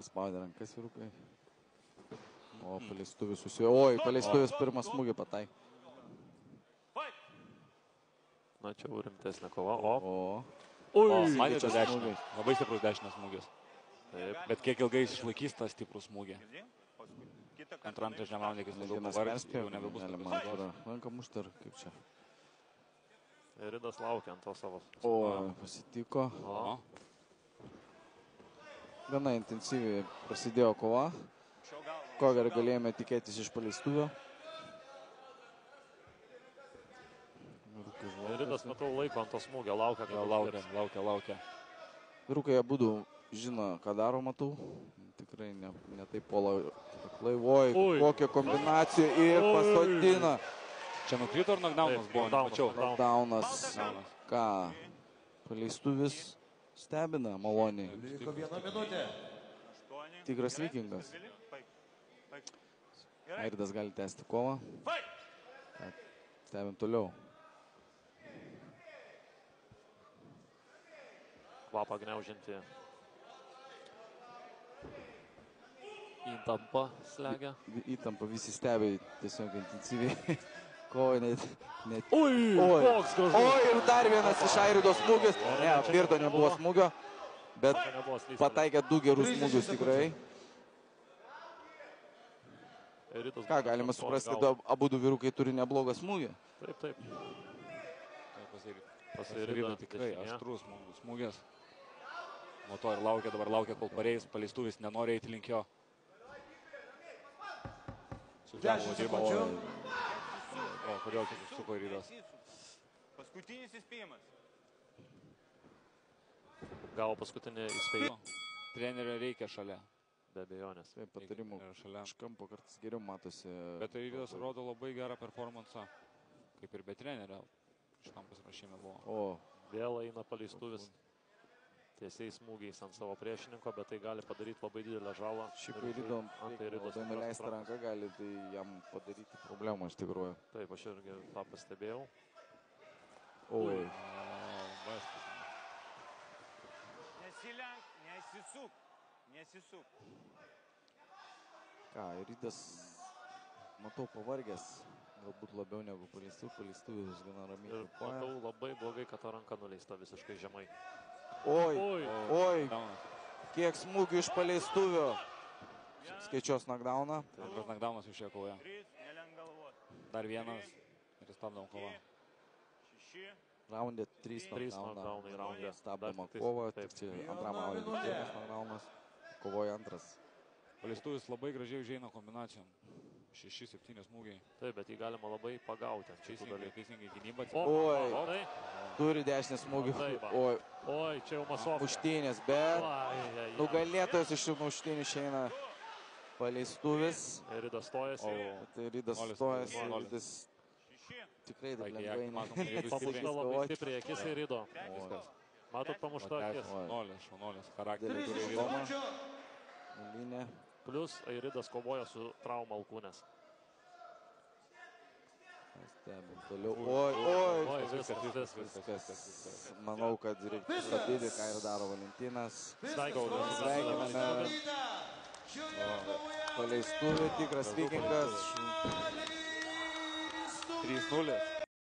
Paspaudė rankas vyrukai. O, paleistuvis susijo. Oi, paleistuvis pirmas smūgį patai. Na, čia rimtesnė kova. O. Matėte dešinį. Labai stiprus dešinės smūgis. Taip. Bet kiek ilgai išlaikys tą stiprų smūgį. Antrą žemaunikis labiau pavargs, jau nebebus. Ranką mušti ar kaip čia. Ridas laukia ant to savo. O, pasitiko. O. Gana intensyviai prasidėjo kova. Ko galėjome tikėtis iš paleistuvio. Ridas, matau, laiko ant to smūgio, laukia. Vyrukai abudu žino, ką daro, matau. Tikrai ne taip puola aklai. Oi, kokia kombinacija ir pasodina. Čia nukrito ar knockdownas buvo? Nepačiau. Knockdownas. Ką? Paleistuvis stebina maloniai. Liko 1 minutė. Tikras vikingas. Airidas gali tęsti kovą. Stebim toliau. Kvapą gniaužianti. Įtampa slegia. Įtampa visi stebi tiesiog intensyviai. Kovai net. Oi, koks gražus. Oi, ir dar vienas iš Airido smūgis. Ne, Virdo nebuvo smūgio, bet pataikė 2 gerus smūgius tikrai. Ką galima suprasti, kad abudu vyrukai turi neblogą smūgį. Taip. Pasirido tikrai aštrus smūgis. Nuo to ir dabar laukia, kol pareis, paleistuvis nenori eiti link jo. O, kodėl tik užsuko Rydas? Paskutinis įspėjimas. Gavo paskutinį įspėjimą. Trenerio reikia šalia. Be abejonės. Taip, patarimų iš kampo kartais geriau matosi. Bet Rydas rodo labai gerą performansą, kaip ir be trenerio. Šitam pasirašyme buvo. O, vėl eina paleistuvis tiesiai smūgiais ant savo priešininko, bet tai gali padaryti labai didelę žalą. Šiaip Rydo labai nuleista ranka gali tai jam padaryti problemą iš tikrųjų. Taip, aš irgi tą pastebėjau. Oi. Nesilenk, nesisuk. Ką, Rydas, matau, pavargęs. Galbūt labiau negu paleistuvis gana ramiai. Ir matau labai blogai, kad ta ranka nuleista visiškai žemai. Oi, kiek smūgių iš paleistuvio. Skaičios knockdowną. Antras knockdownas iš šioje kovoje. Dar vienas ir stabdom kovą. Raundė 3 knockdownai. Stabdoma kova, tik čia antram raundė 1 knockdownas. Kovoja antras. Paleistuvis labai gražiai užeina kombinacijom. 6-7 smūgiai. Taip, bet jį galima labai pagauti. Teisingai gynyba. Oi, turi dešinį smūgį. Oi, čia jau Masovka. Muštynės, bet nugalėtojas iš šių muštynių išeina paleistuvis. Rydas stojasi. Tai Rydas stojasi. Rydas tikrai taip lengvai pamušta labai stipriai akis į Rydo. Matot, pamušta akis. Šaunuolis, charakteris. Linė. Plius Airidas kovoja su trauma alkūnės. Stebim toliau. Oi, viskas. Manau, kad reikia stabdyti, ką ir daro Valentinas. Sveikiname. Paleistuvė, tikras vikingas. 3-0.